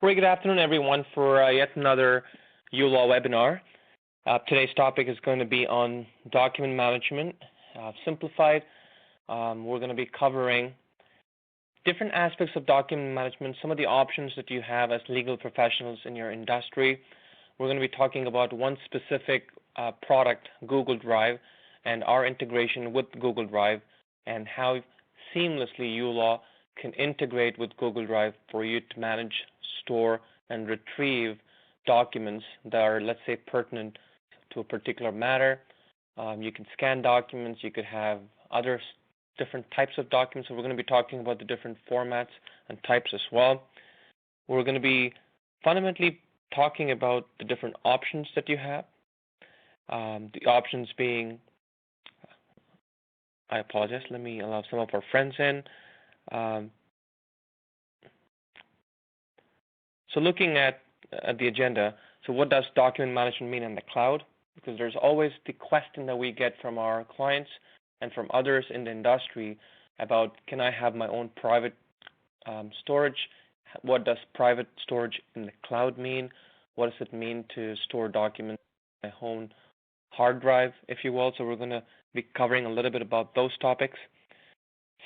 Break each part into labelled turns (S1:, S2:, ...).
S1: Very good afternoon, everyone, for yet another uLaw webinar. Today's topic is going to be on document management, simplified. We're going to be covering different aspects of document management, some of the options that you have as legal professionals in your industry. We're going to be talking about one specific product, Google Drive, and our integration with Google Drive, and how seamlessly uLaw can integrate with Google Drive for you to manage, store, and retrieve documents that are, let's say, pertinent to a particular matter. You can scan documents. You could have other different types of documents. So we're going to be talking about the different formats and types as well. We're going to be fundamentally talking about the different options that you have. The options being, I apologize, let me allow some of our friends in. So looking at the agenda, so what does document management mean in the cloud? Because there's always the question that we get from our clients and from others in the industry about, can I have my own private storage? What does private storage in the cloud mean? What does it mean to store documents on my own hard drive, if you will? So we're going to be covering a little bit about those topics.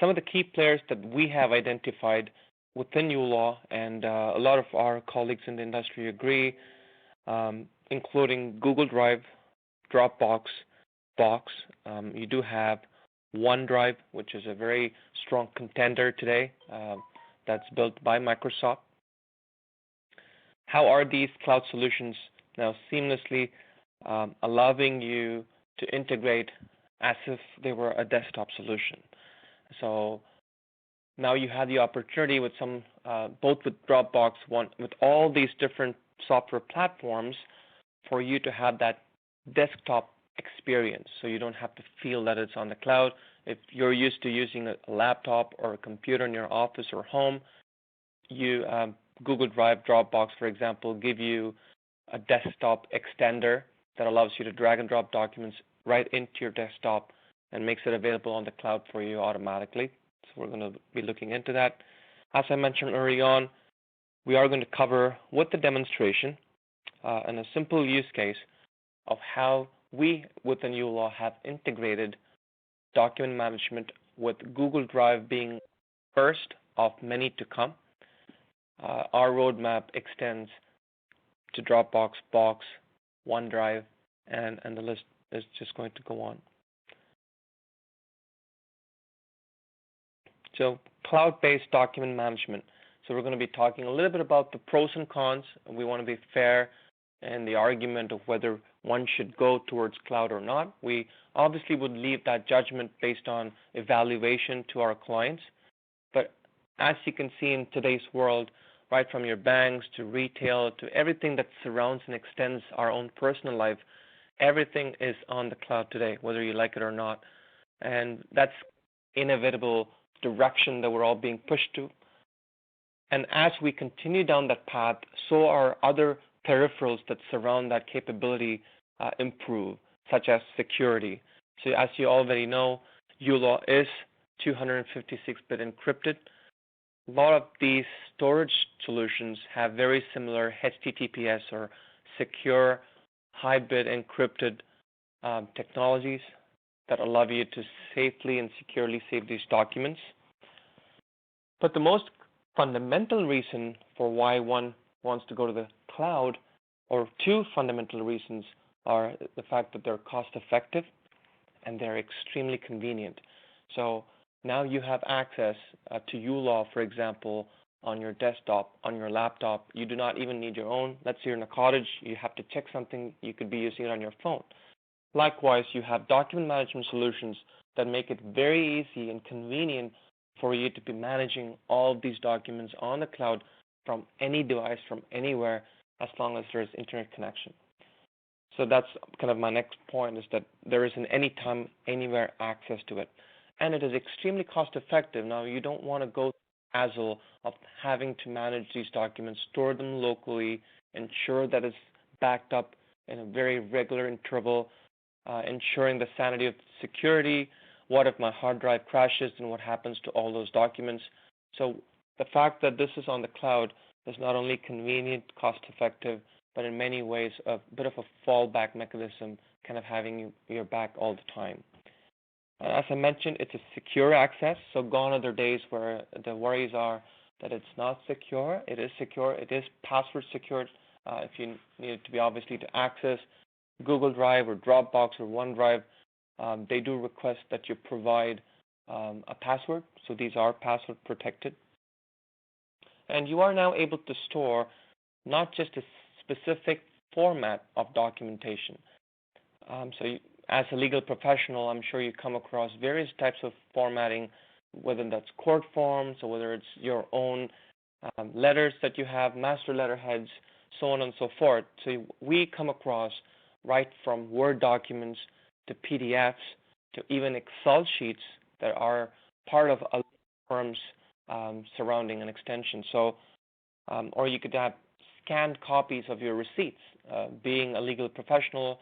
S1: Some of the key players that we have identified within uLaw, and a lot of our colleagues in the industry agree, including Google Drive, DropBox, Box. You do have OneDrive, which is a very strong contender today, that's built by Microsoft. How are these cloud solutions now seamlessly allowing you to integrate as if they were a desktop solution? So now you have the opportunity with both with DropBox, with all these different software platforms, for you to have that desktop experience. So you don't have to feel that it's on the cloud. If you're used to using a laptop or a computer in your office or home, Google Drive, DropBox, for example, give you a desktop extender that allows you to drag and drop documents right into your desktop and makes it available on the cloud for you automatically. So we're going to be looking into that. As I mentioned early on, we are going to cover with the demonstration and a simple use case of how we within uLaw have integrated document management, with Google Drive being first of many to come. Our roadmap extends to DropBox, Box, OneDrive, and the list is just going to go on. So cloud-based document management. So we're going to be talking a little bit about the pros and cons. We want to be fair in the argument of whether one should go towards cloud or not. We obviously would leave that judgment based on evaluation to our clients. But as you can see in today's world, right from your banks to retail to everything that surrounds and extends our own personal life, everything is on the cloud today, whether you like it or not. And that's inevitable direction that we're all being pushed to. And as we continue down that path, so are other peripherals that surround that capability improve, such as security. So as you already know, uLaw is 256-bit encrypted. A lot of these storage solutions have very similar HTTPS or secure high-bit encrypted technologies that allow you to safely and securely save these documents. But the most fundamental reason for why one wants to go to the cloud, or two fundamental reasons, are the fact that they're cost-effective and they're extremely convenient. So now you have access to uLaw, for example, on your desktop, on your laptop. You do not even need your own. Let's say you're in a cottage, you have to check something, you could be using it on your phone. Likewise, you have document management solutions that make it very easy and convenient for you to be managing all of these documents on the cloud from any device, from anywhere, as long as there's internet connection. So that's kind of my next point, is that there is an anytime, anywhere access to it. And it is extremely cost effective. Now, you don't want to go through the hassle of having to manage these documents, store them locally, ensure that it's backed up in a very regular interval, ensuring the sanity of security. What if my hard drive crashes, and what happens to all those documents? So the fact that this is on the cloud is not only convenient, cost-effective, but in many ways a bit of a fallback mechanism, kind of having your back all the time. As I mentioned, it's a secure access, so gone are the days where the worries are that it's not secure. It is secure. It is password secured. If you need it to be obviously to access Google Drive or Dropbox or OneDrive, they do request that you provide a password, so these are password protected. And you are now able to store not just a specific format of documentation. As a legal professional, I'm sure you come across various types of formatting, whether that's court forms or whether it's your own letters that you have, master letterheads, so on and so forth. So we come across right from Word documents to PDFs to even Excel sheets that are part of a firm's surrounding an extension. So, or you could have scanned copies of your receipts. Being a legal professional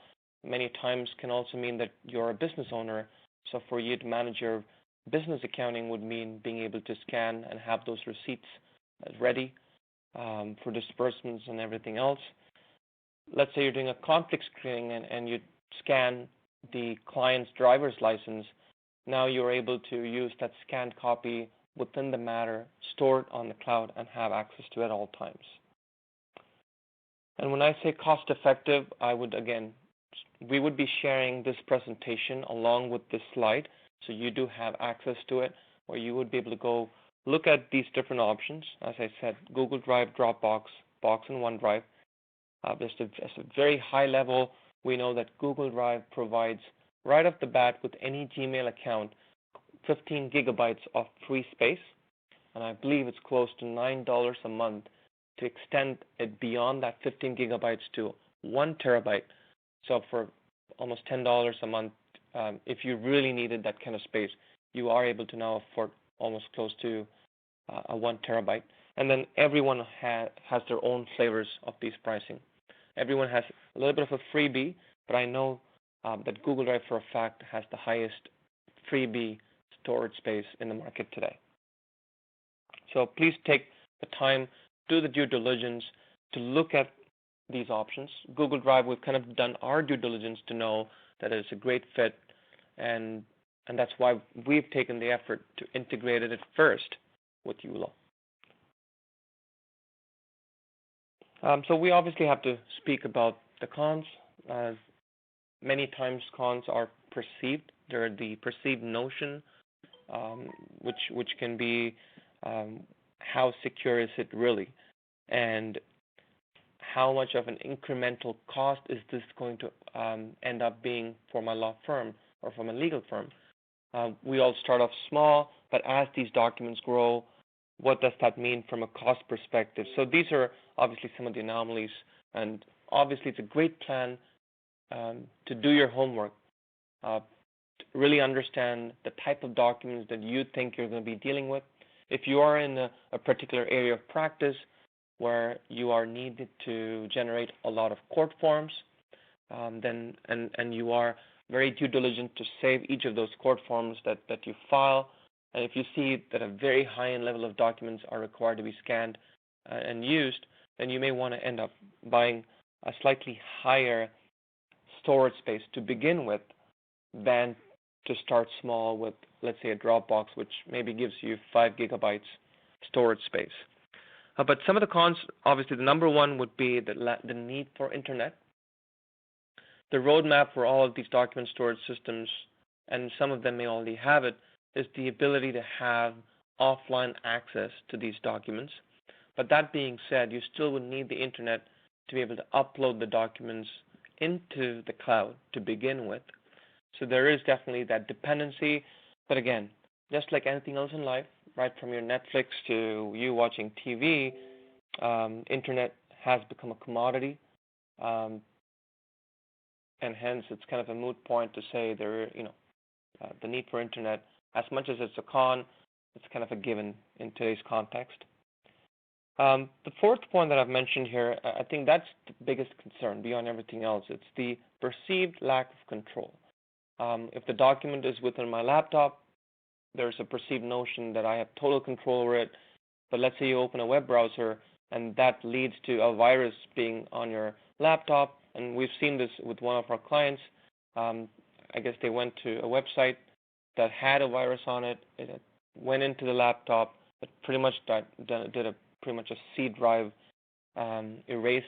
S1: many times can also mean that you're a business owner. So for you to manage your business accounting would mean being able to scan and have those receipts ready for disbursements and everything else. Let's say you're doing a conflict screening and you scan the client's driver's license. Now you're able to use that scanned copy within the matter, store it on the cloud, and have access to it at all times. And when I say cost effective, we would be sharing this presentation along with this slide, so you do have access to it, or you would be able to go look at these different options. As I said, Google Drive, Dropbox, Box, and OneDrive. Just a very high level, we know that Google Drive provides right off the bat with any Gmail account 15 gigabytes of free space, and I believe it's close to $9 a month to extend it beyond that 15 gigabytes to 1 terabyte. So for almost $10 a month, if you really needed that kind of space, you are able to now afford almost close to a 1 terabyte. And then everyone has their own flavors of these pricing. Everyone has a little bit of a freebie, but I know that Google Drive for a fact has the highest freebie storage space in the market today. So please take the time, do the due diligence to look at these options. Google Drive, we've kind of done our due diligence to know that it's a great fit, and that's why we've taken the effort to integrate it first with uLaw. So we obviously have to speak about the cons. Many times cons are perceived. They're the perceived notion, which can be how secure is it really, and how much of an incremental cost is this going to end up being for my law firm or from a legal firm. We all start off small, but as these documents grow, what does that mean from a cost perspective? So these are obviously some of the anomalies, and obviously it's a great plan to do your homework, to really understand the type of documents that you think you're going to be dealing with. If you are in a particular area of practice where you are needed to generate a lot of court forms, then you are very due diligent to save each of those court forms that you file. And if you see that a very high-end level of documents are required to be scanned and used, then you may want to end up buying a slightly higher storage space to begin with than to start small with, let's say, a Dropbox, which maybe gives you 5 gigabytes storage space. But some of the cons, obviously, the number one would be the need for internet. The roadmap for all of these document storage systems, and some of them may already have it, is the ability to have offline access to these documents. But that being said, you still would need the internet to be able to upload the documents into the cloud to begin with. So there is definitely that dependency. But again, just like anything else in life, right from your Netflix to you watching TV, internet has become a commodity. And hence it's kind of a moot point to say the need for internet, as much as it's a con, it's kind of a given in today's context. The fourth point that I've mentioned here, I think that's the biggest concern beyond everything else. It's the perceived lack of control. If the document is within my laptop, there's a perceived notion that I have total control over it. But let's say you open a web browser and that leads to a virus being on your laptop, and we've seen this with one of our clients. I guess they went to a website that had a virus on it. It went into the laptop. It pretty much did a C drive erase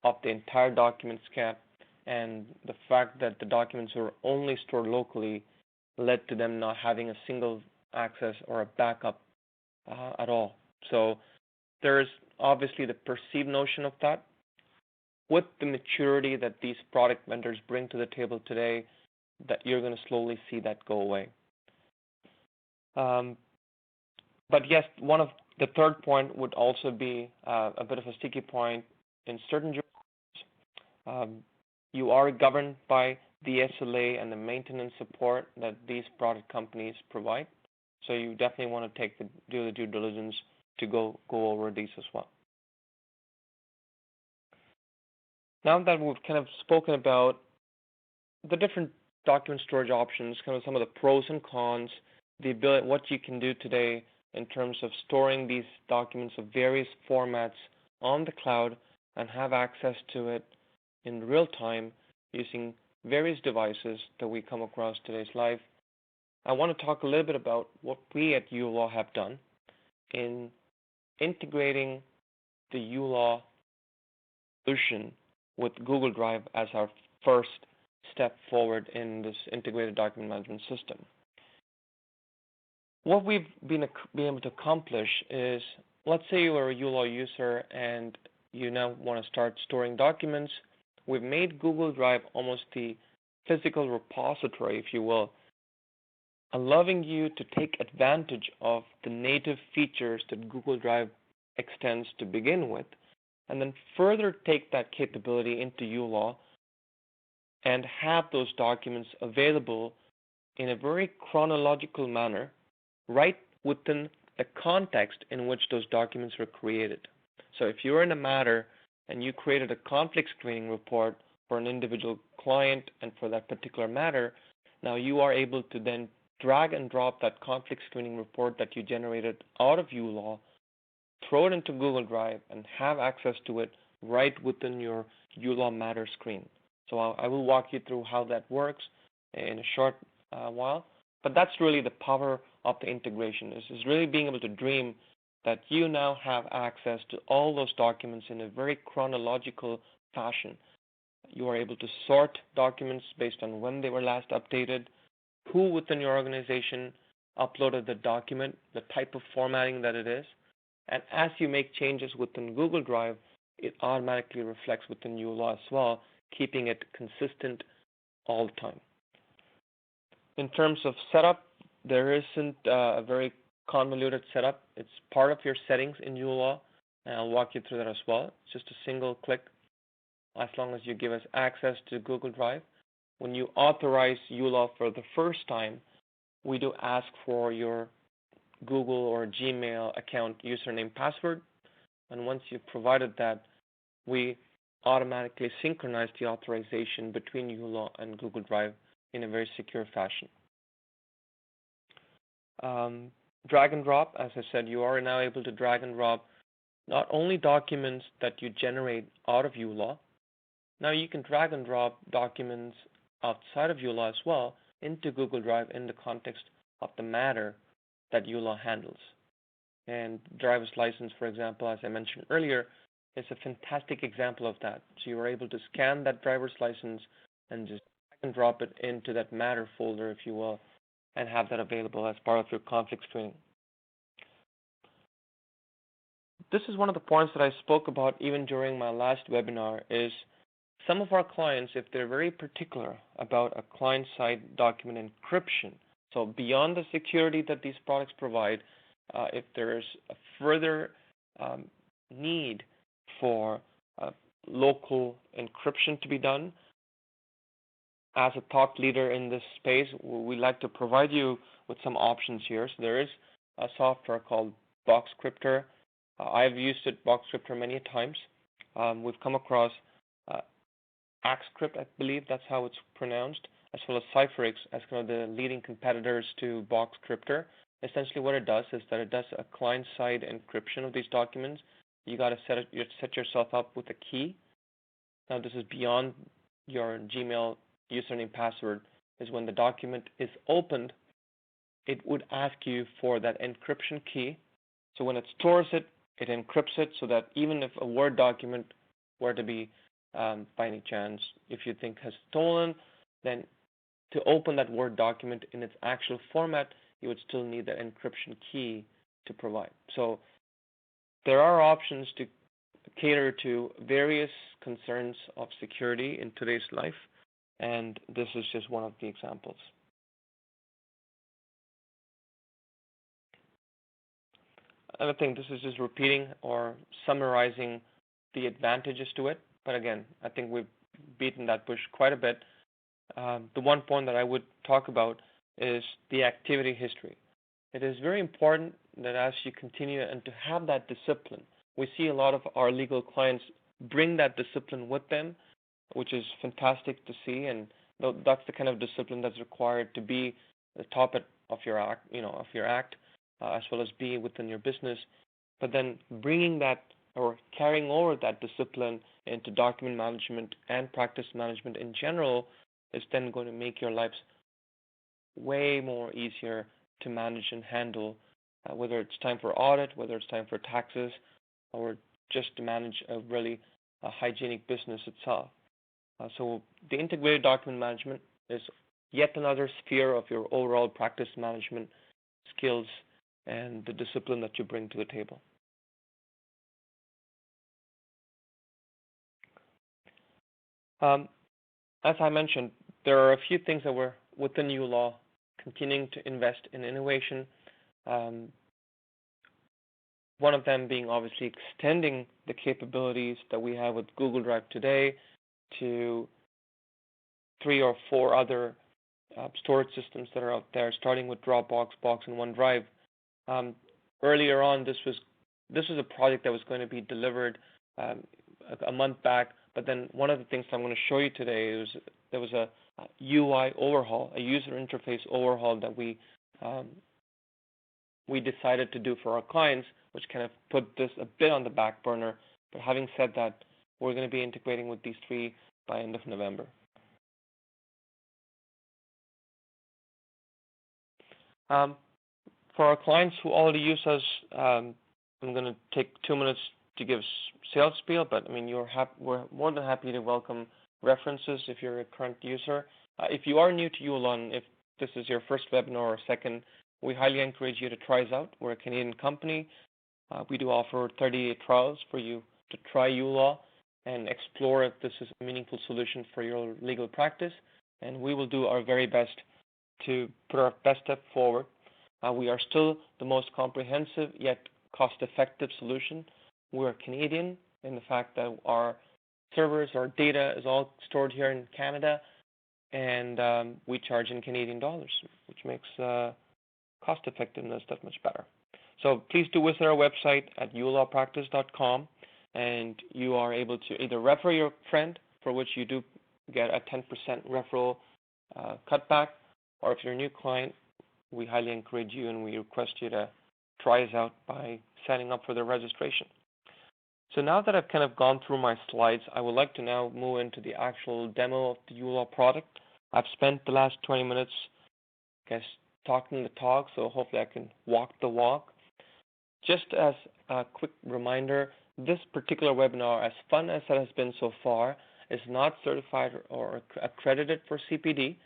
S1: of the entire document scan, and the fact that the documents were only stored locally led to them not having a single access or a backup at all. So there's obviously the perceived notion of that. With the maturity that these product vendors bring to the table today, that you're going to slowly see that go away. But yes, one of the third point would also be a bit of a sticky point in certain jurisdictions. You are governed by the SLA and the maintenance support that these product companies provide. So you definitely want to do the due diligence to go over these as well. Now that we've kind of spoken about the different document storage options, kind of some of the pros and cons, the ability, what you can do today in terms of storing these documents of various formats on the cloud and have access to it in real time using various devices that we come across today's life, I want to talk a little bit about what we at uLaw have done in integrating the uLaw solution with Google Drive as our first step forward in this integrated document management system. What we've been able to accomplish is, let's say you are a uLaw user and you now want to start storing documents. We've made Google Drive almost the physical repository, if you will, allowing you to take advantage of the native features that Google Drive extends to begin with, and then further take that capability into uLaw and have those documents available in a very chronological manner right within the context in which those documents were created. So if you're in a matter and you created a conflict screening report for an individual client and for that particular matter, now you are able to then drag and drop that conflict screening report that you generated out of uLaw, throw it into Google Drive, and have access to it right within your uLaw Matter screen. So I will walk you through how that works in a short while. But that's really the power of the integration. Is really being able to dream that you now have access to all those documents in a very chronological fashion. You are able to sort documents based on when they were last updated, who within your organization uploaded the document, the type of formatting that it is, and as you make changes within Google Drive, it automatically reflects within uLaw as well, keeping it consistent all the time. In terms of setup, there isn't a very convoluted setup. It's part of your settings in uLaw, and I'll walk you through that as well. It's just a single click as long as you give us access to Google Drive. When you authorize uLaw for the first time, we do ask for your Google or Gmail account username password, and once you've provided that, we automatically synchronize the authorization between uLaw and Google Drive in a very secure fashion. Drag and drop, as I said, you are now able to drag and drop not only documents that you generate out of uLaw, now you can drag and drop documents outside of uLaw as well into Google Drive in the context of the matter that uLaw handles. And driver's license, for example, as I mentioned earlier, is a fantastic example of that. So you are able to scan that driver's license and just drag and drop it into that matter folder, if you will, and have that available as part of your conflict screening. This is one of the points that I spoke about even during my last webinar, is some of our clients, if they're very particular about a client-side document encryption, so beyond the security that these products provide, if there's a further need for local encryption to be done, as a thought leader in this space, we like to provide you with some options here. So there is a software called Boxcryptor. I've used it, Boxcryptor, many times. We've come across Axcrypt, I believe that's how it's pronounced, as well as Cypherx as kind of the leading competitors to Boxcryptor. essentially what it does is that it does a client-side encryption of these documents. You got to set yourself up with a key. Now this is beyond your Gmail username password. Is when the document is opened, it would ask you for that encryption key. So when it stores it, it encrypts it so that even if a Word document were to be, by any chance, if you think has stolen, then to open that Word document in its actual format, you would still need that encryption key to provide. So there are options to cater to various concerns of security in today's life, and this is just one of the examples. I think this is just repeating or summarizing the advantages to it, but again, I think we've beaten that bush quite a bit. The one point that I would talk about is the activity history. It is very important that as you continue and to have that discipline, we see a lot of our legal clients bring that discipline with them, which is fantastic to see, and that's the kind of discipline that's required to be the top of your act, as well as be within your business. But then bringing that or carrying over that discipline into document management and practice management in general is then going to make your lives way more easier to manage and handle, whether it's time for audit, whether it's time for taxes, or just to manage a really hygienic business itself. So the integrated document management is yet another sphere of your overall practice management skills and the discipline that you bring to the table. As I mentioned, there are a few things that we're within uLaw continuing to invest in innovation. One of them being obviously extending the capabilities that we have with Google Drive today to 3 or 4 other storage systems that are out there, starting with DropBox, Box, and OneDrive. Earlier on, this was a project that was going to be delivered a month back, but then one of the things I'm going to show you today is there was a UI overhaul, a user interface overhaul that we decided to do for our clients, which kind of put this a bit on the back burner. But having said that, we're going to be integrating with these 3 by end of November. For our clients who already use us, I'm going to take 2 minutes to give sales spiel, but I mean, we're more than happy to welcome references if you're a current user. If you are new to uLaw, and if this is your first webinar or second, we highly encourage you to try us out. We're a Canadian company. We do offer 30-day trials for you to try uLaw and explore if this is a meaningful solution for your legal practice, and we will do our very best to put our best step forward. We are still the most comprehensive yet cost-effective solution. We're Canadian in the fact that our servers, our data is all stored here in Canada, and we charge in Canadian dollars, which makes cost effectiveness that much better. So please do visit our website at uLawPractice.com, and you are able to either refer your friend, for which you do get a 10% referral cutback, or if you're a new client, we highly encourage you and we request you to try us out by signing up for the registration. So now that I've kind of gone through my slides, I would like to now move into the actual demo of the uLaw product. I've spent the last 20 minutes, talking the talk, so hopefully I can walk the walk. Just as a quick reminder, this particular webinar, as fun as it has been so far, is not certified or accredited for CPD.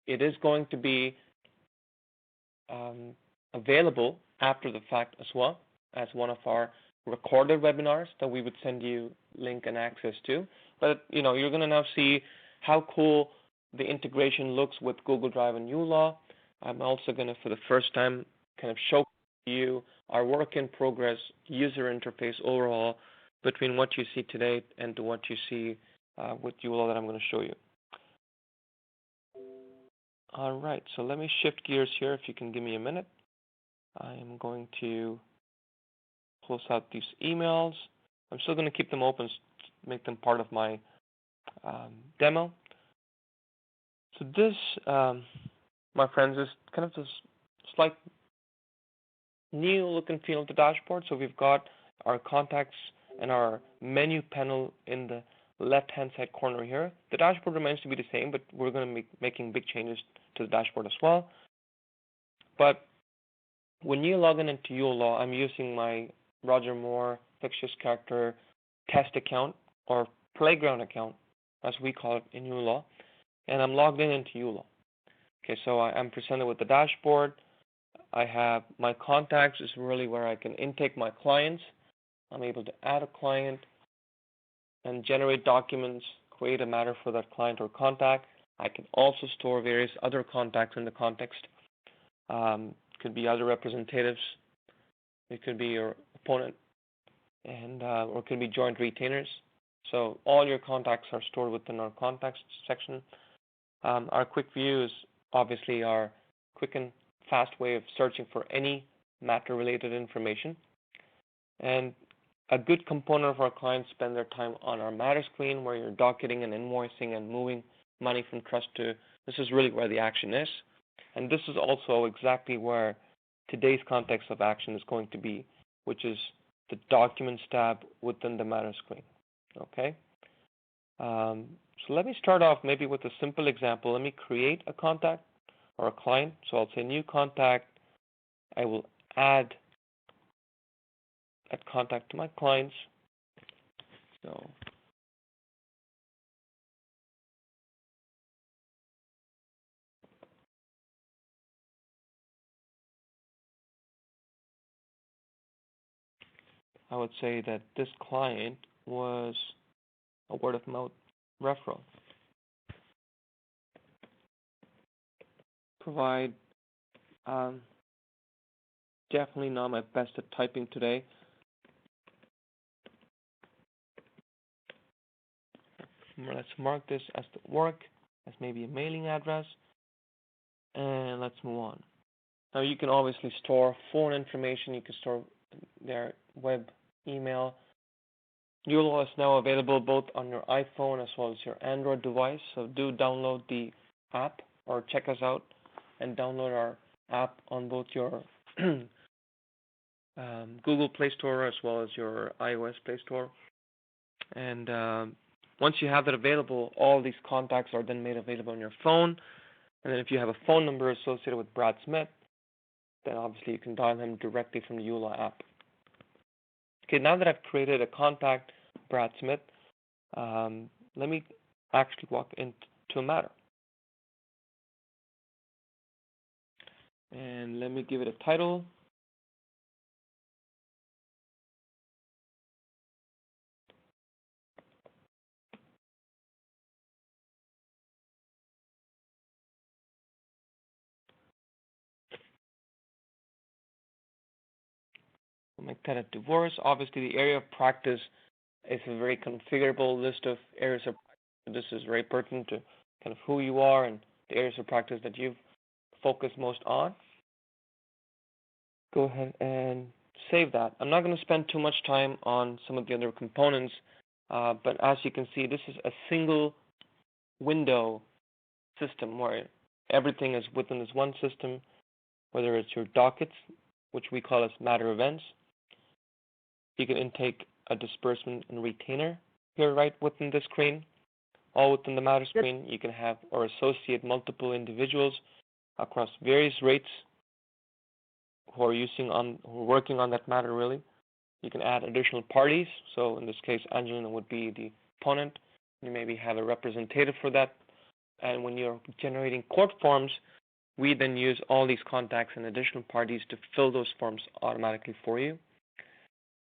S1: It is going to be available after the fact as well as one of our recorded webinars that we would send you link and access to. But you're going to now see how cool the integration looks with Google Drive and uLaw. I'm also going to, for the first time, kind of show you our work in progress user interface overhaul between what you see today and to what you see with uLaw that I'm going to show you. All right, so let me shift gears here. If you can give me a minute, I am going to close out these emails. I'm still going to keep them open, make them part of my demo. So this, my friends, is kind of this slight new look and feel of the dashboard. So we've got our contacts and our menu panel in the left-hand side corner here. The dashboard remains to be the same, but we're going to be making big changes to the dashboard as well. But when you log in into uLaw, I'm using my Roger Moore fictitious character test account, or playground account, as we call it in uLaw, and I'm logged in into uLaw. Okay, so I'm presented with the dashboard. I have my contacts is really where I can intake my clients. I'm able to add a client and generate documents, create a matter for that client or contact. I can also store various other contacts in the context. Could be other representatives. It could be your opponent, and or it could be joint retainers. So all your contacts are stored within our contacts section. Our quick view is obviously our quick and fast way of searching for any matter-related information. And a good component of our clients spend their time on our matter screen, where you're docketing and invoicing and moving money from trust to. This is really where the action is. And this is also exactly where today's context of action is going to be, which is the Documents tab within the Matter screen. Okay? So let me start off maybe with a simple example. Let me create a contact or a client. So I'll say New Contact. I will add that contact to my clients. So I would say that this client was a word of mouth referral. Provide, definitely not my best at typing today. Let's mark this as the work, as maybe a mailing address, and let's move on. Now you can obviously store phone information, you can store their web email. uLaw is now available both on your iPhone as well as your Android device, so do download the app or check us out and download our app on both your Google Play Store as well as your iOS Play Store. And once you have that available, all these contacts are then made available on your phone. And then if you have a phone number associated with Brad Smith, then obviously you can dial him directly from the uLaw app. Okay, now that I've created a contact, Brad Smith, let me actually walk into a matter. And let me give it a title. We'll make that a divorce. Obviously, the area of practice is a very configurable list of areas of practice. This is very pertinent to kind of who you are and the areas of practice that you've focused most on. Go ahead and save that. I'm not going to spend too much time on some of the other components, but as you can see, this is a single window system where everything is within this one system, whether it's your dockets, which we call as matter events. You can intake a disbursement and retainer here right within the screen. All within the matter screen, you can have or associate multiple individuals across various rates who are working on that matter really. You can add additional parties. So in this case, Angelina would be the opponent. You maybe have a representative for that. And when you're generating court forms, we then use all these contacts and additional parties to fill those forms automatically for you.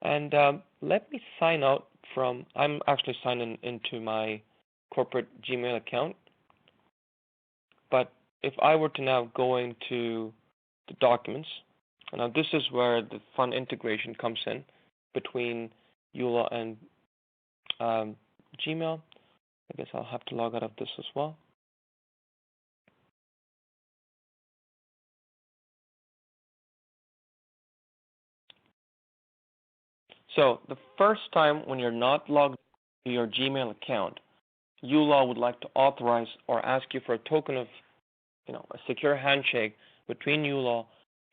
S1: And let me sign out from, I'm actually signing into my corporate Gmail account. But if I were to now go into the documents, now this is where the fun integration comes in between uLaw and Gmail. I guess I'll have to log out of this as well. So the first time when you're not logged into your Gmail account, uLaw would like to authorize or ask you for a token of, a secure handshake between uLaw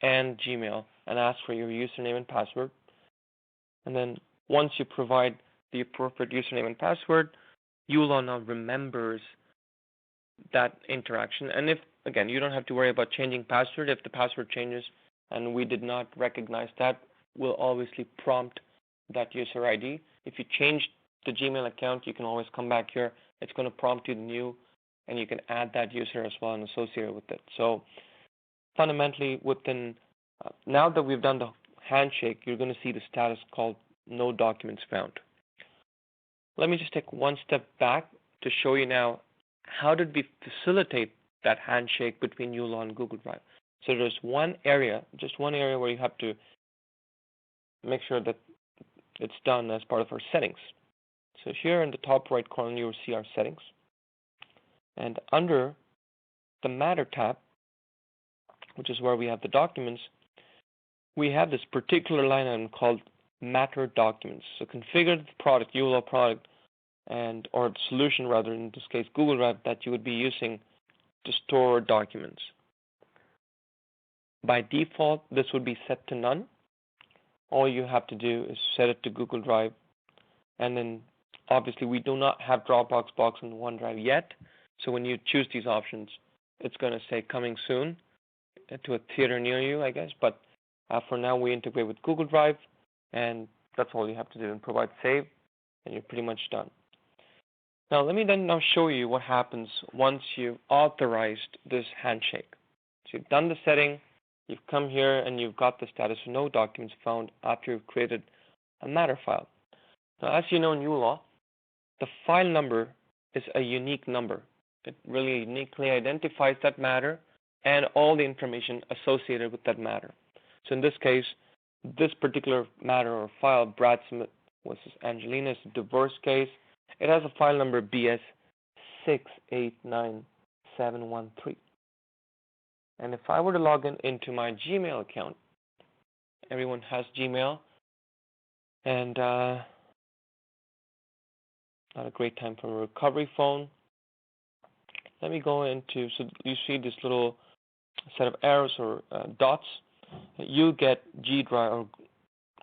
S1: and Gmail and ask for your username and password. And then once you provide the appropriate username and password, uLaw now remembers that interaction. And if, again, you don't have to worry about changing password. If the password changes and we did not recognize that, we'll obviously prompt that user ID. If you change the Gmail account, you can always come back here. It's going to prompt you the new, and you can add that user as well and associate it with it. So fundamentally, within now that we've done the handshake, you're going to see the status called no documents found. Let me just take one step back to show you now how did we facilitate that handshake between uLaw and Google Drive. So there's one area, just one area where you have to make sure that it's done as part of our settings. So here in the top right corner, you will see our settings. And under the Matter tab, which is where we have the documents, we have this particular line item called Matter Documents. So configure the product, uLaw product, or the solution rather, in this case Google Drive, that you would be using to store documents. By default, this would be set to none. All you have to do is set it to Google Drive, and then obviously we do not have Dropbox box in OneDrive yet, so when you choose these options, it's going to say coming soon to a theater near you, I guess, but for now we integrate with Google Drive, and that's all you have to do, and provide save, and you're pretty much done. Now let me then now show you what happens once you've authorized this handshake. So you've done the setting, you've come here, and you've got the status of no documents found after you've created a Matter file. Now, as you know in uLaw, the file number is a unique number. It really uniquely identifies that matter and all the information associated with that matter. So in this case, this particular matter or file, Brad Smith versus Angelina, is a divorce case. It has a file number BS689713. And if I were to log into my Gmail account, everyone has Gmail, and not a great time for a recovery phone. Let me go into, so you see this little set of arrows or dots. You get G Drive or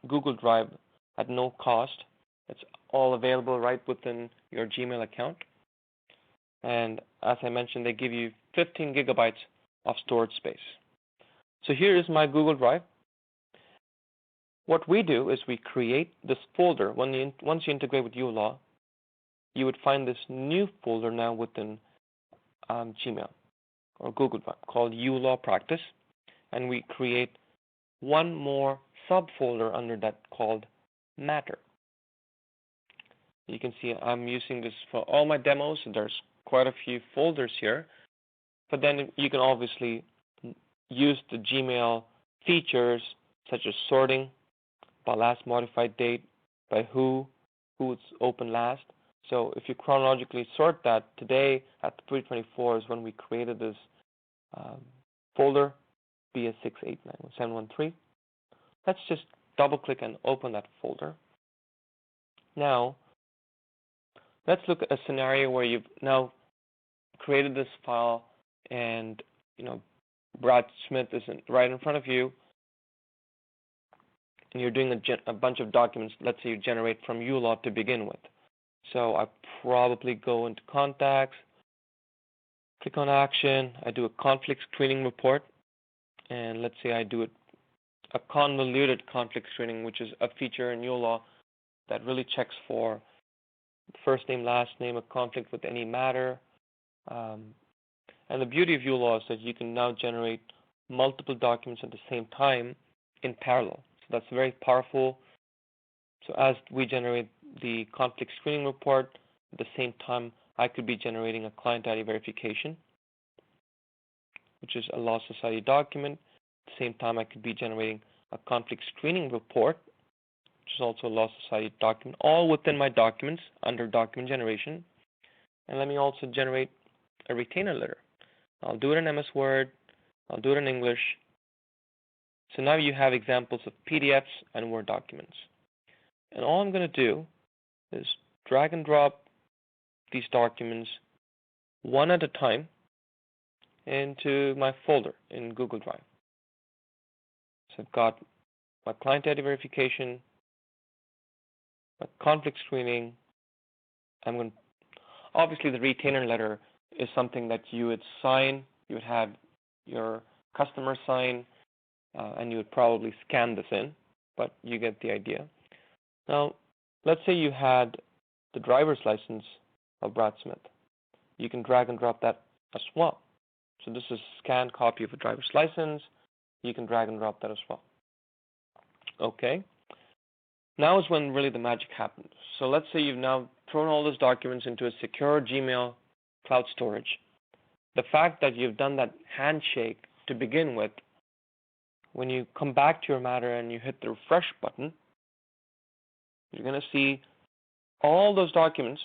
S1: Google Drive at no cost. It's all available right within your Gmail account. And as I mentioned, they give you 15 gigabytes of storage space. So here is my Google Drive. What we do is we create this folder. Once you integrate with uLaw, you would find this new folder now within Gmail or Google Drive called uLawPractice, and we create one more subfolder under that called Matter. You can see I'm using this for all my demos. There's quite a few folders here, but then you can obviously use the Gmail features such as sorting by last modified date, by who's open last. So if you chronologically sort that, today at 3:24 is when we created this folder, BS689713. Let's just double click and open that folder. Now, let's look at a scenario where you've now created this file and, Brad Smith is right in front of you, and you're doing a bunch of documents, let's say you generate from uLaw to begin with. So I probably go into Contacts, click on Action, I do a conflict screening report, and let's say I do a convoluted conflict screening, which is a feature in uLaw that really checks for first name, last name, a conflict with any matter. And the beauty of uLaw is that you can now generate multiple documents at the same time in parallel. So that's very powerful. So as we generate the conflict screening report, at the same time, I could be generating a client ID verification, which is a Law Society document. At the same time, I could be generating a conflict screening report, which is also a Law Society document, all within my documents under document generation. And let me also generate a retainer letter. I'll do it in MS Word. I'll do it in English. So now you have examples of PDFs and Word documents. And all I'm going to do is drag and drop these documents one at a time into my folder in Google Drive. So I've got my client ID verification, my conflict screening. Obviously the retainer letter is something that you would sign, you would have your customer sign, and you would probably scan this in, but you get the idea. Now, let's say you had the driver's license of Brad Smith. You can drag and drop that as well. So this is a scanned copy of a driver's license. You can drag and drop that as well. Okay. Now is when really the magic happens. So let's say you've now thrown all those documents into a secure Gmail cloud storage. The fact that you've done that handshake to begin with, when you come back to your matter and you hit the refresh button, you're going to see all those documents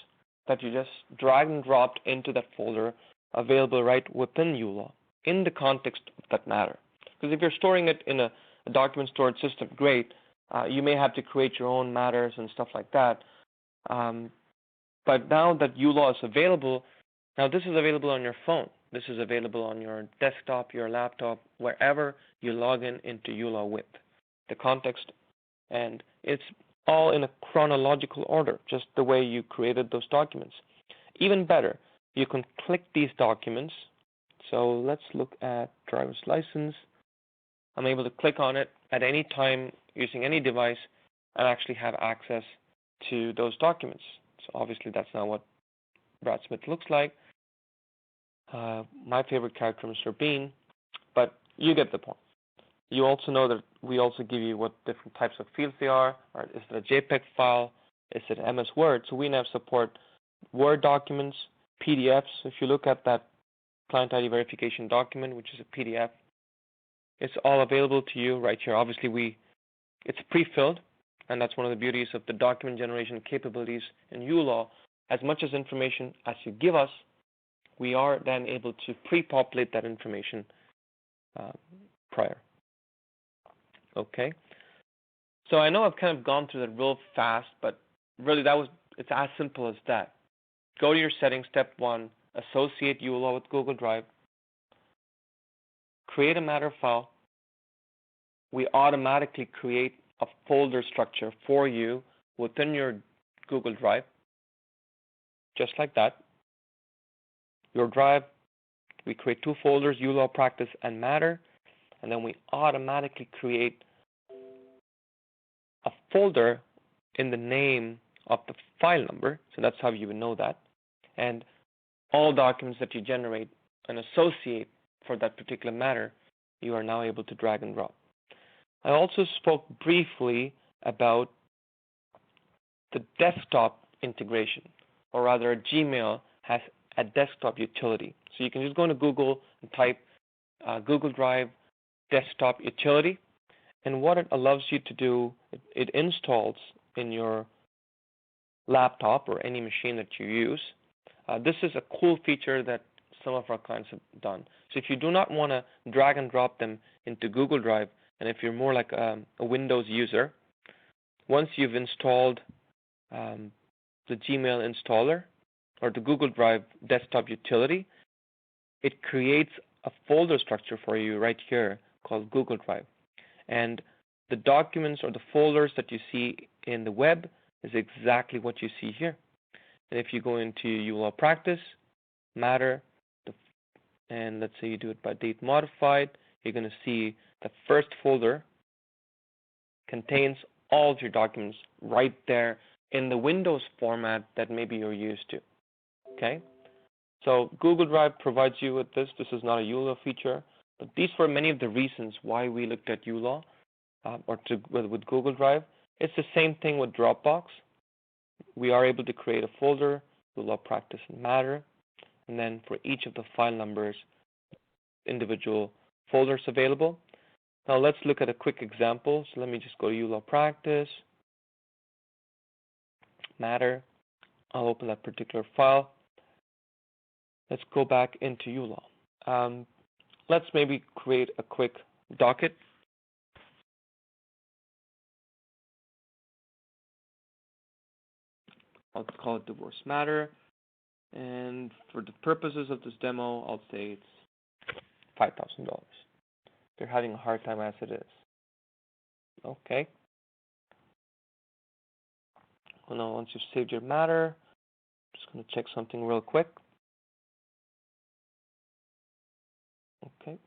S1: that you just dragged and dropped into that folder available right within uLaw in the context of that matter. Because if you're storing it in a document storage system, great. You may have to create your own matters and stuff like that. But now that uLaw is available, now this is available on your phone. This is available on your desktop, your laptop, wherever you log into uLaw with. The context, and it's all in a chronological order, just the way you created those documents. Even better, you can click these documents. So let's look at driver's license. I'm able to click on it at any time using any device and actually have access to those documents. So obviously that's not what Brad Smith looks like. My favorite character, Mr. Bean, but you get the point. You also know that we also give you what different types of fields they are. Right? Is it a JPEG file? Is it MS Word? So we now support Word documents, PDFs. If you look at that client ID verification document, which is a PDF, it's all available to you right here. Obviously, it's pre-filled, and that's one of the beauties of the document generation capabilities in uLaw. As much as information as you give us, we are then able to pre-populate that information prior. Okay. So I know I've kind of gone through that real fast, but really it's as simple as that. Go to your settings, step 1, associate uLaw with Google Drive, create a matter file. We automatically create a folder structure for you within your Google Drive, just like that. Your drive, we create 2 folders, uLawPractice and Matter, and then we automatically create a folder in the name of the file number, so that's how you would know that, and all documents that you generate and associate for that particular matter, you are now able to drag and drop. I also spoke briefly about the desktop integration, or rather Gmail has a desktop utility. So you can just go into Google and type Google Drive desktop utility, and what it allows you to do, it installs in your laptop or any machine that you use. This is a cool feature that some of our clients have done. So if you do not want to drag and drop them into Google Drive, and if you're more like a Windows user, once you've installed the Gmail installer or the Google Drive desktop utility, it creates a folder structure for you right here called Google Drive. And the documents or the folders that you see in the web is exactly what you see here. And if you go into uLawPractice, Matter, and let's say you do it by date modified, you're going to see the first folder contains all of your documents right there in the Windows format that maybe you're used to. Okay? So Google Drive provides you with this. This is not a uLaw feature, but these were many of the reasons why we looked at uLaw with Google Drive. It's the same thing with DropBox. We are able to create a folder, uLawPractice and Matter, and then for each of the file numbers, individual folders available. Now let's look at a quick example. So let me just go to uLawPractice, Matter. I'll open that particular file. Let's go back into uLaw. Let's maybe create a quick docket. I'll call it divorce matter. And for the purposes of this demo, I'll say it's $5,000. They're having a hard time as it is. Okay. Well, now once you've saved your matter, I'm just going to check something real quick. Okay.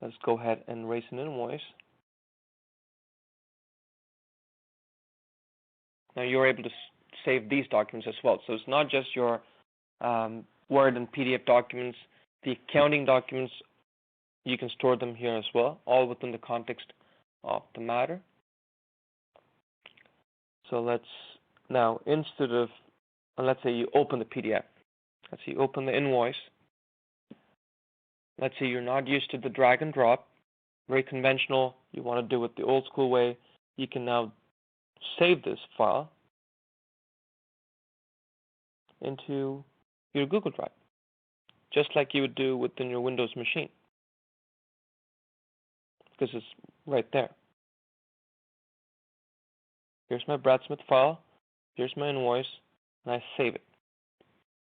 S1: Let's go ahead and raise an invoice. Now you're able to save these documents as well. So it's not just your Word and PDF documents. The accounting documents, you can store them here as well, all within the context of the matter. So let's now, instead of, let's say you open the PDF. Let's say you open the invoice. Let's say you're not used to the drag and drop, very conventional, you want to do it the old school way. You can now save this file into your Google Drive, just like you would do within your Windows machine, because it's right there. Here's my Brad Smith file, here's my invoice, and I save it.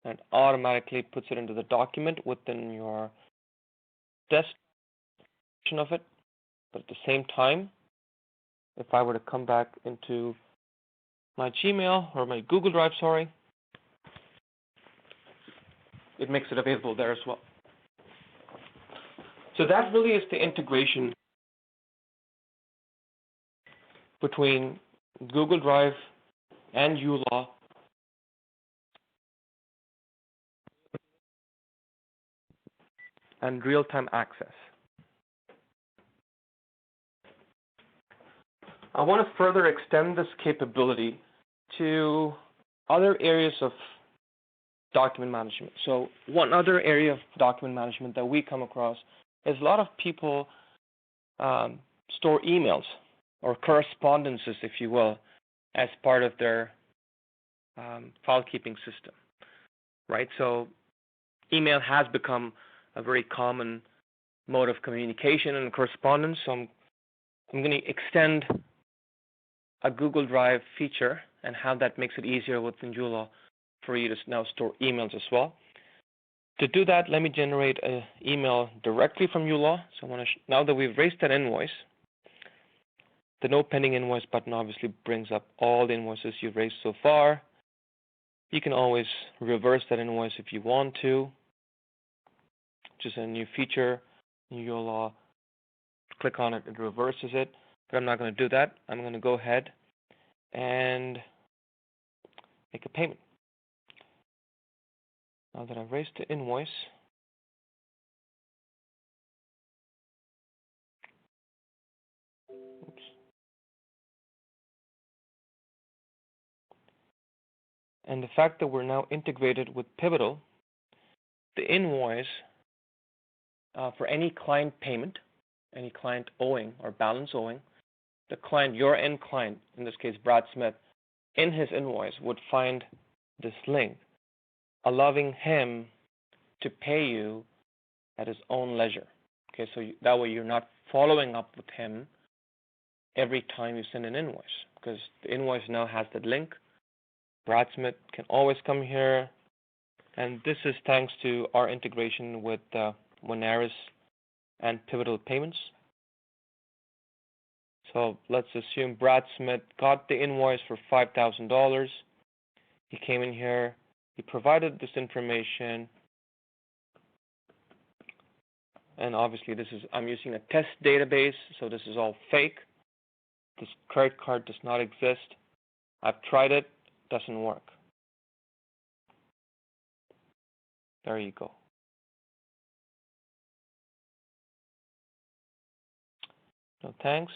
S1: And it automatically puts it into the document within your desktop of it. But at the same time, if I were to come back into my Gmail or my Google Drive, it makes it available there as well. So that really is the integration between Google Drive and uLaw. And real-time access. I want to further extend this capability to other areas of document management. So one other area of document management that we come across is a lot of people store emails or correspondences, if you will, as part of their file keeping system, right? So email has become a very common mode of communication and correspondence. So I'm going to extend a Google Drive feature and how that makes it easier within uLaw for you to now store emails as well. To do that, let me generate an email directly from uLaw. So I want to now that we've raised that invoice, the No Pending Invoice button obviously brings up all the invoices you've raised so far. You can always reverse that invoice if you want to, which is a new feature in uLaw. Click on it, it reverses it, but I'm not going to do that. I'm going to go ahead and make a payment. Now that I've raised the invoice, oops. And the fact that we're now integrated with Pivotal, the invoice for any client payment, any client owing or balance owing, the client, your end client, in this case Brad Smith, in his invoice would find this link, allowing him to pay you at his own leisure. Okay, so that way you're not following up with him every time you send an invoice, because the invoice now has that link. Brad Smith can always come here, and this is thanks to our integration with Winaris and Pivotal Payments. So let's assume Brad Smith got the invoice for $5,000. He came in here, he provided this information, and obviously I'm using a test database, so this is all fake. This credit card does not exist. I've tried it, doesn't work. There you go. No thanks.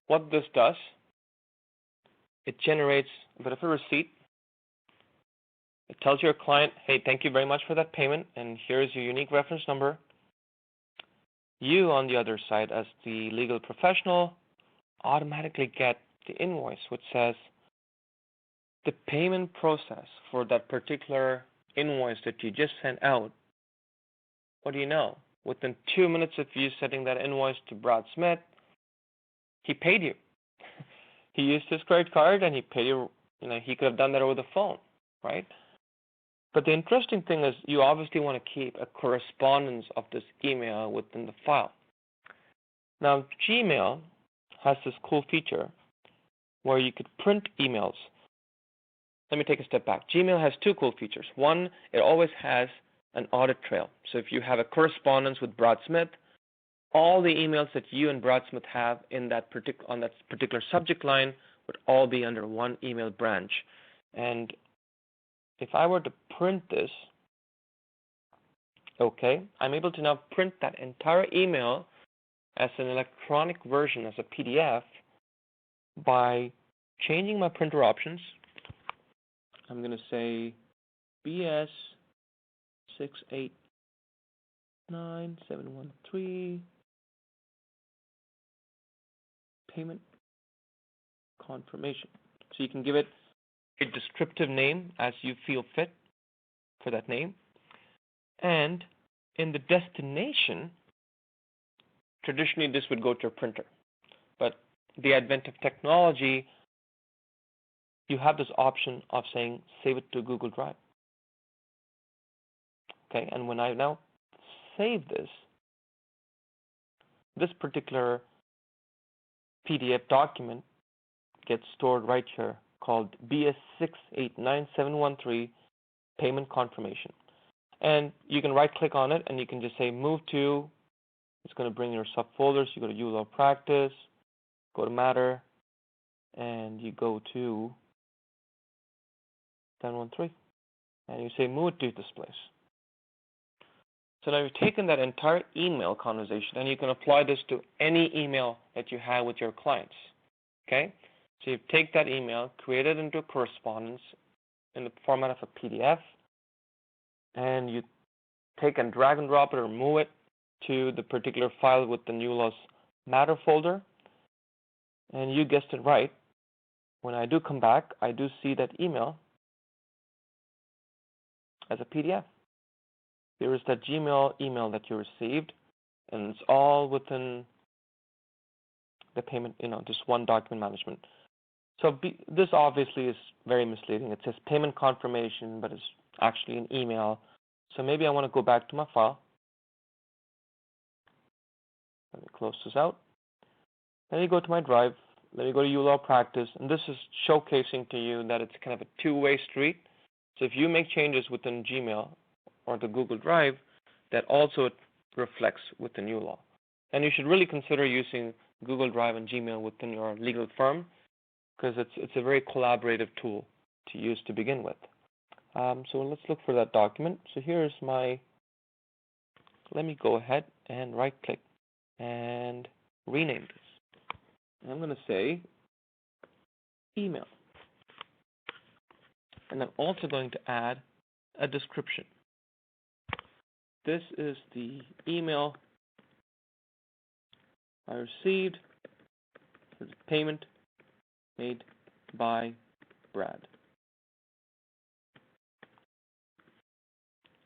S1: What this does, it generates a bit of a receipt. It tells your client, hey, thank you very much for that payment, and here's your unique reference number. You, on the other side, as the legal professional, automatically get the invoice, which says the payment process for that particular invoice that you just sent out. What do you know? Within 2 minutes of you sending that invoice to Brad Smith, he paid you. He used his credit card and he paid you. He could have done that over the phone, right? But the interesting thing is you obviously want to keep a correspondence of this email within the file. Now, Gmail has this cool feature where you could print emails. Let me take a step back. Gmail has two cool features. One, it always has an audit trail. So if you have a correspondence with Brad Smith, all the emails that you and Brad Smith have in that on that particular subject line would all be under one email branch. And if I were to print this, okay, I'm able to now print that entire email as an electronic version, as a PDF, by changing my printer options. I'm going to say BS 689713 payment confirmation. So you can give it a descriptive name as you feel fit for that name. And in the destination, traditionally this would go to a printer. But the advent of technology, you have this option of saying save it to Google Drive. Okay, and when I now save this particular PDF document gets stored right here, called BS689713 payment confirmation. And you can right click on it and you can just say move to, it's going to bring your subfolders. You go to uLawPractice, go to Matter, and you go to 1013, and you say move it to this place. So now you've taken that entire email conversation and you can apply this to any email that you have with your clients. Okay? So you take that email, create it into a correspondence in the format of a PDF, and you take and drag and drop it or move it to the particular file with the uLaw's Matter folder. And you guessed it right. When I do come back, I do see that email as a PDF. Here is that Gmail email that you received, and it's all within the payment, just one document management. So this obviously is very misleading. It says payment confirmation, but it's actually an email. So maybe I want to go back to my file. Let me close this out. Let me go to my drive. Let me go to uLawPractice, and this is showcasing to you that it's kind of a two-way street. So if you make changes within Gmail or the Google Drive, that also reflects within uLaw. And you should really consider using Google Drive and Gmail within your legal firm, because it's a very collaborative tool to use to begin with. So let's look for that document. So here's let me go ahead and right click and rename this. I'm going to say email. And I'm also going to add a description. This is the email I received for the payment made by Brad.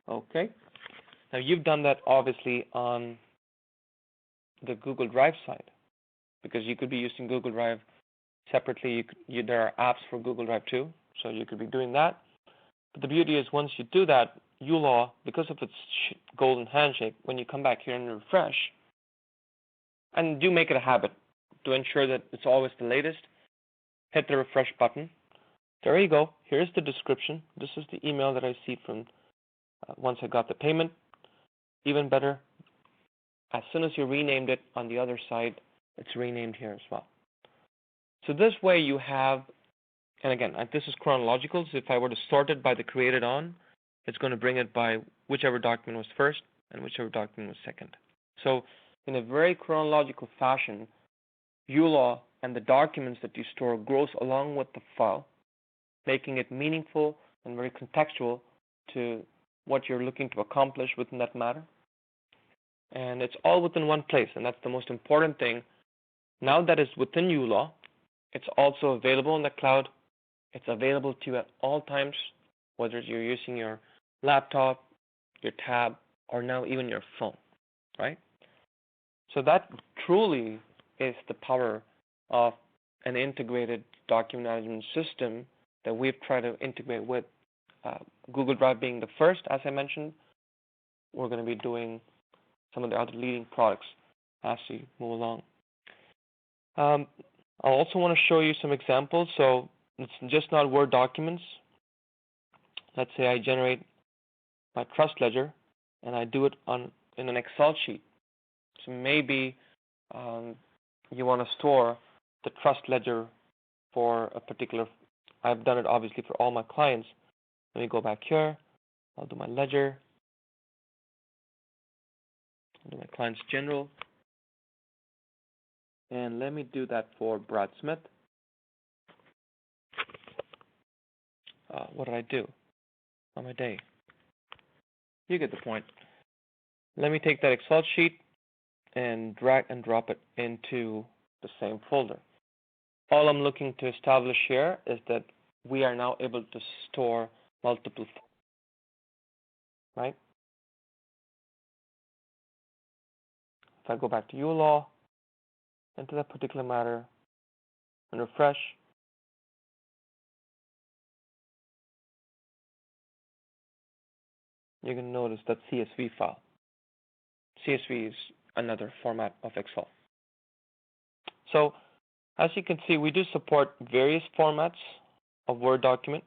S1: Okay. Now you've done that obviously on the Google Drive side, because you could be using Google Drive separately. There are apps for Google Drive too, so you could be doing that. But the beauty is once you do that, uLaw, because of its golden handshake, when you come back here and refresh, and do make it a habit to ensure that it's always the latest, hit the refresh button. There you go. Here's the description. This is the email that I received from once I got the payment. Even better, as soon as you renamed it on the other side, it's renamed here as well. So this way you have, and again, this is chronological, so if I were to sort it by the created on, it's going to bring it by whichever document was first and whichever document was second. So in a very chronological fashion, uLaw and the documents that you store grows along with the file, making it meaningful and very contextual to what you're looking to accomplish within that matter. And it's all within one place, and that's the most important thing. Now that it's within uLaw, it's also available in the cloud. It's available to you at all times, whether you're using your laptop, your tab, or now even your phone, right? So that truly is the power of an integrated document management system that we've tried to integrate with Google Drive being the first, as I mentioned, we're going to be doing some of the other leading products as we move along. I also want to show you some examples. So it's just not Word documents. Let's say I generate my trust ledger and I do it in an Excel sheet. So maybe you want to store the trust ledger for a particular, I've done it obviously for all my clients. Let me go back here. I'll do my ledger. I'll do my clients general. And let me do that for Brad Smith. What did I do on my day? You get the point. Let me take that Excel sheet and drag and drop it into the same folder. All I'm looking to establish here is that we are now able to store multiple folders, right? If I go back to uLaw, into that particular matter, and refresh, you're going to notice that CSV file. CSV is another format of Excel. So, as you can see, we do support various formats of Word document,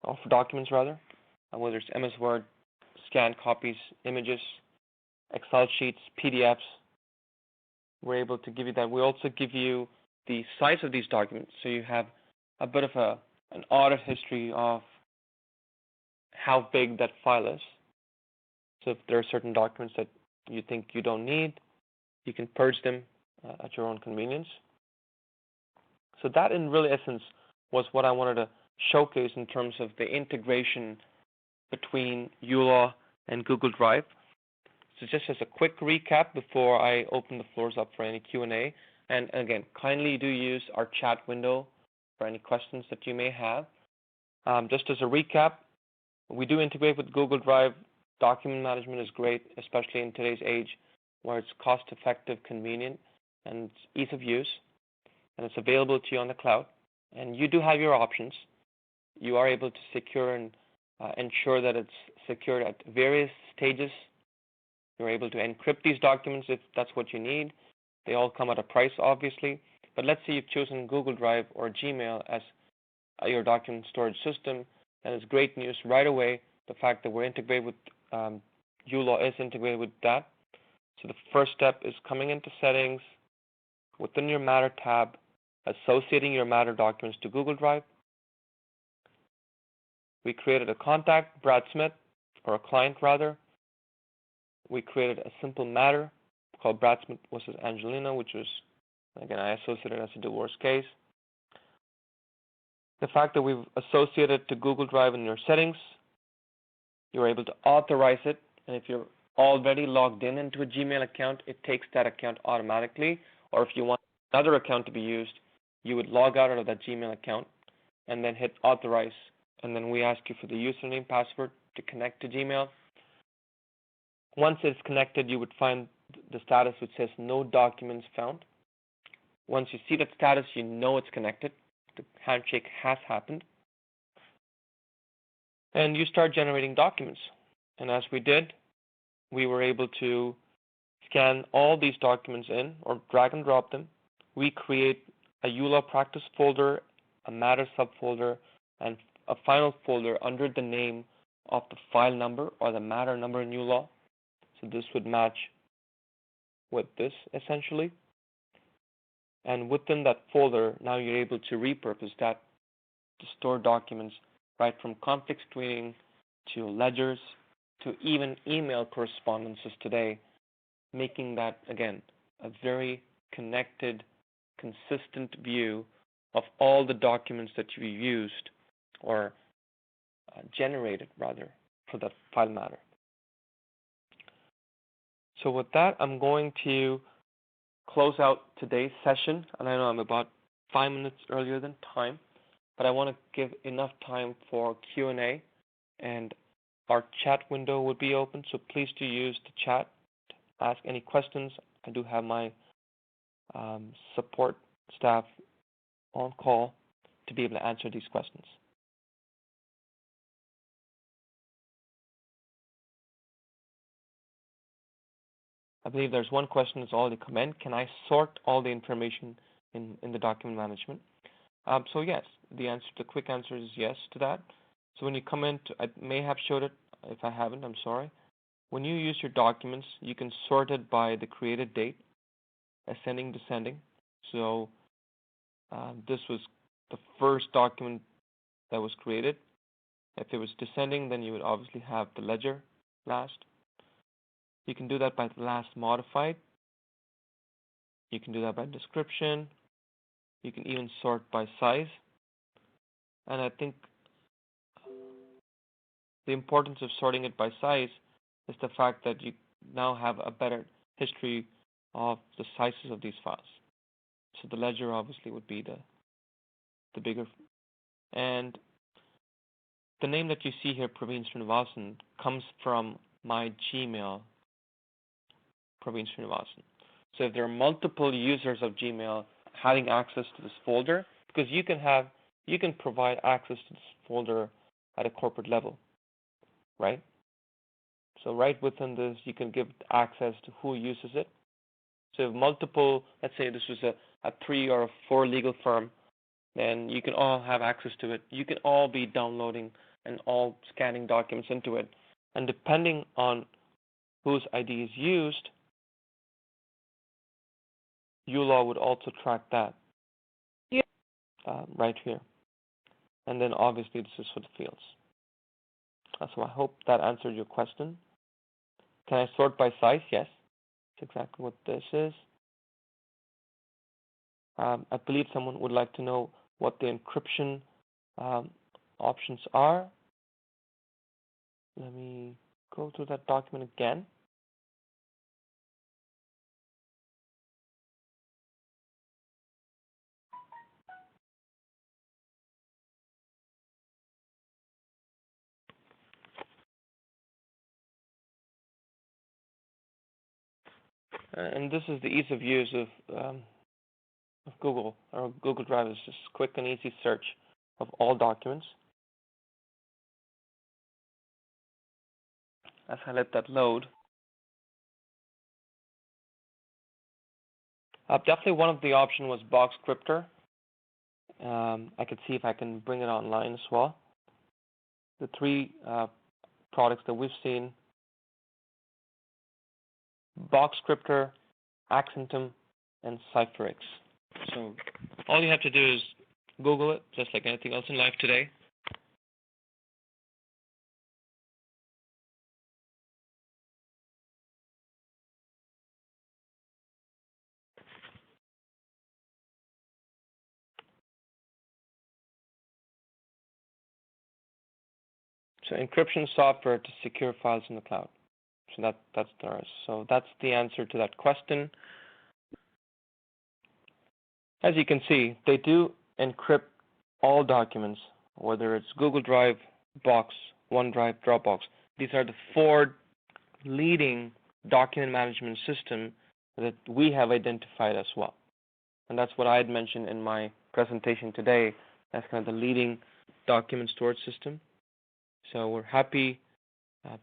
S1: of documents rather, whether it's MS Word, scanned copies, images, Excel sheets, PDFs. We're able to give you that. We also give you the size of these documents, so you have a bit of an audit history of how big that file is. So if there are certain documents that you think you don't need, you can purge them at your own convenience. So that, in real essence, was what I wanted to showcase in terms of the integration between uLaw and Google Drive. So just as a quick recap before I open the floors up for any Q&A, and again, kindly do use our chat window for any questions that you may have. Just as a recap, we do integrate with Google Drive. Document management is great, especially in today's age where it's cost-effective, convenient, and it's ease of use, and it's available to you on the cloud. And you do have your options. You are able to secure and ensure that it's secured at various stages. You're able to encrypt these documents if that's what you need. They all come at a price, obviously. But let's say you've chosen Google Drive or Gmail as your document storage system, and it's great news right away. The fact that we're integrated with uLaw is integrated with that. So the first step is coming into settings, within your Matter tab, associating your Matter documents to Google Drive. We created a contact, Brad Smith, or a client rather. We created a simple matter called Brad Smith versus Angelina, which was, again, I associated as a divorce case. The fact that we've associated to Google Drive in your settings, you're able to authorize it, and if you're already logged into a Gmail account, it takes that account automatically, or if you want another account to be used, you would log out of that Gmail account and then hit authorize, and then we ask you for the username, password to connect to Gmail. Once it's connected, you would find the status which says no documents found. Once you see that status, you know it's connected. The handshake has happened. And you start generating documents. And as we did, we were able to scan all these documents in or drag and drop them. We create a uLawPractice folder, a Matter subfolder, and a final folder under the name of the file number or the Matter number in uLaw. So this would match with this essentially. And within that folder, now you're able to repurpose that to store documents right from conflict screening to ledgers to even email correspondences today, making that, again, a very connected, consistent view of all the documents that you used or generated, rather, for that file matter. So with that, I'm going to close out today's session, and I know I'm about 5 minutes earlier than time, but I want to give enough time for Q&A, and our chat window will be open, so please do use the chat to ask any questions. I do have my support staff on call to be able to answer these questions. I believe there's one question that's already come in. Can I sort all the information in the document management? So yes, the quick answer is yes to that. So when you come in, I may have showed it. If I haven't, I'm sorry. When you use your documents, you can sort it by the created date, ascending, descending. So this was the first document that was created. If it was descending, then you would obviously have the ledger last. You can do that by the last modified. You can do that by description. You can even sort by size. And I think the importance of sorting it by size is the fact that you now have a better history of the sizes of these files. So the ledger obviously would be the bigger. And the name that you see here, Praveen Srinivasan, comes from my Gmail, Praveen Srinivasan. So if there are multiple users of Gmail having access to this folder, because you can provide access to this folder at a corporate level, right? So right within this, you can give access to who uses it. So if multiple, let's say this was a 3 or a 4 legal firm, then you can all have access to it. You can all be downloading and all scanning documents into it. And depending on whose ID is used, uLaw would also track that right here. And then obviously this is for the fields. So I hope that answered your question. Can I sort by size? Yes, that's exactly what this is. I believe someone would like to know what the encryption options are. Let me go through that document again. And this is the ease of use of Google, or Google Drive is just quick and easy search of all documents. As I let that load, definitely one of the options was Box Cryptor. I could see if I can bring it online as well. The 3 products that we've seen: Box Cryptor, Accentum, and CipherX. So all you have to do is Google it, just like anything else in life today. So encryption software to secure files in the cloud. So that's theirs. So that's the answer to that question. As you can see, they do encrypt all documents, whether it's Google Drive, Box, OneDrive, DropBox. These are the 4 leading document management systems that we have identified as well. And that's what I had mentioned in my presentation today as kind of the leading document storage system. So we're happy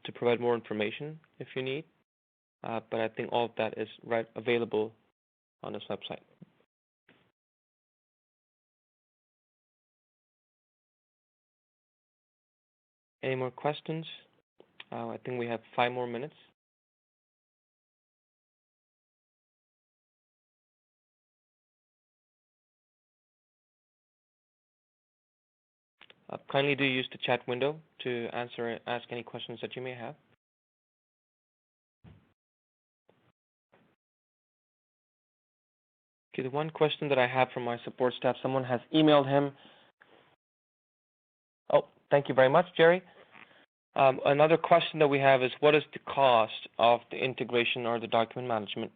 S1: to provide more information if you need, but I think all of that is right available on this website. Any more questions? I think we have 5 more minutes. Kindly do use the chat window to ask any questions that you may have. Okay, the one question that I have from my support staff, someone has emailed him. Oh, thank you very much, Jerry. Another question that we have is, what is the cost of the integration or the document management?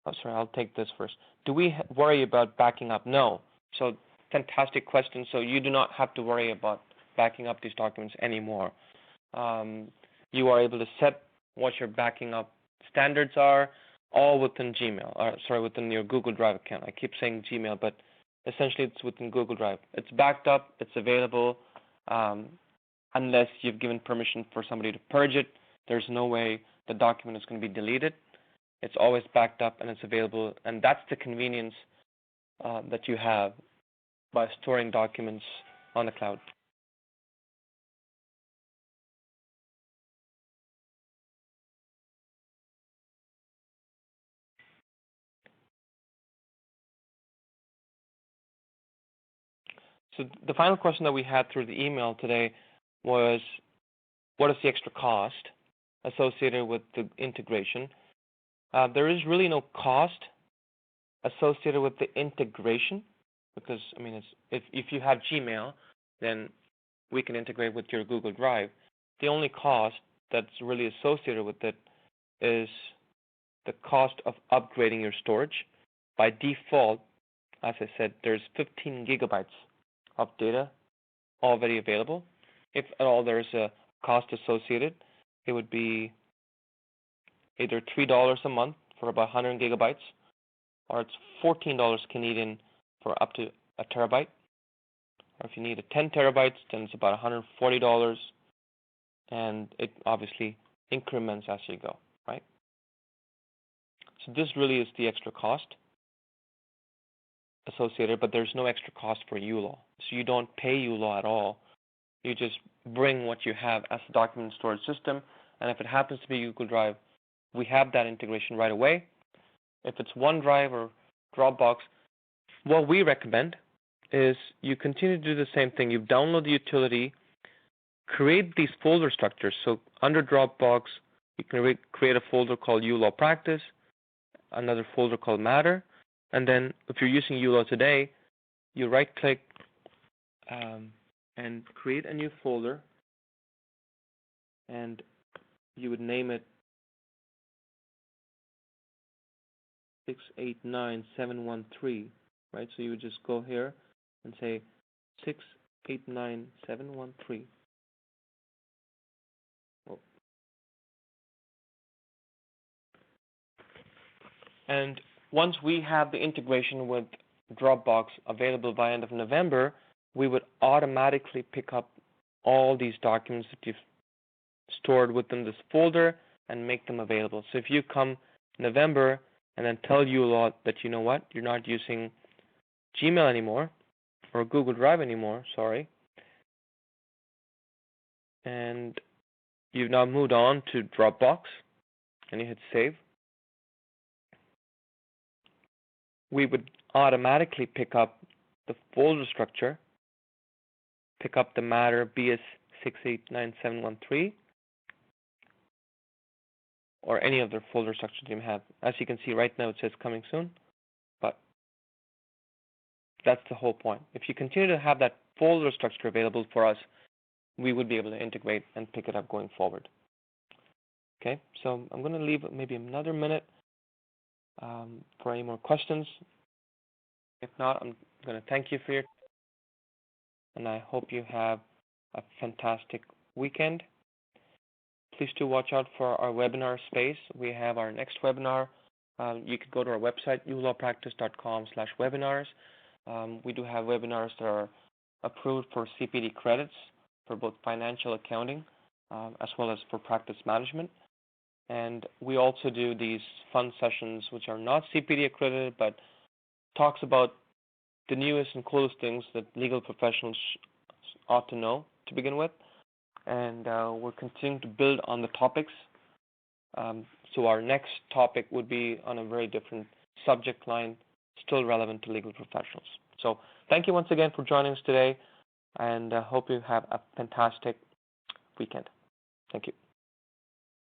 S1: Oh, sorry, I'll take this first. Do we worry about backing up? No. So fantastic question. So you do not have to worry about backing up these documents anymore. You are able to set what your backing up standards are, all within Gmail, within your Google Drive account. I keep saying Gmail, but essentially it's within Google Drive. It's backed up, it's available, unless you've given permission for somebody to purge it. There's no way the document is going to be deleted. It's always backed up and it's available, and that's the convenience that you have by storing documents on the cloud. So the final question that we had through the email today was, what is the extra cost associated with the integration? There is really no cost associated with the integration because, I mean, if you have Gmail, then we can integrate with your Google Drive. The only cost that's really associated with it is the cost of upgrading your storage. By default, as I said, there's 15 gigabytes of data already available. If at all there's a cost associated, it would be either $3 a month for about 100 gigabytes, or it's $14 Canadian for up to a terabyte. Or if you need 10 terabytes, then it's about $140, and it obviously increments as you go, right? So this really is the extra cost associated, but there's no extra cost for uLaw. So you don't pay uLaw at all. You just bring what you have as a document storage system, and if it happens to be Google Drive, we have that integration right away. If it's OneDrive or DropBox, what we recommend is you continue to do the same thing. You download the utility, create these folder structures. So under DropBox, you can create a folder called uLawPractice, another folder called Matter, and then if you're using uLaw today, you right-click and create a new folder, and you would name it 689713, right? So you would just go here and say 689713. And once we have the integration with DropBox available by end of November, we would automatically pick up all these documents that you've stored within this folder and make them available. So if you come November and then tell uLaw that, you know what, you're not using Gmail anymore, or Google Drive anymore, sorry, and you've now moved on to DropBox, and you hit save, we would automatically pick up the folder structure, pick up the Matter BS689713, or any other folder structure that you have. As you can see right now, it says coming soon, but that's the whole point. If you continue to have that folder structure available for us, we would be able to integrate and pick it up going forward. Okay, so I'm going to leave maybe another minute for any more questions. If not, I'm going to thank you for your time, and I hope you have a fantastic weekend. Please do watch out for our webinar space. We have our next webinar. You can go to our website, uLawPractice.com/webinars. We do have webinars that are approved for CPD credits for both financial accounting as well as for practice management. And we also do these fun sessions which are not CPD accredited, but talks about the newest and coolest things that legal professionals ought to know to begin with. And we're continuing to build on the topics. So our next topic would be on a very different subject line, still relevant to legal professionals. So thank you once again for joining us today, and I hope you have a fantastic weekend. Thank you.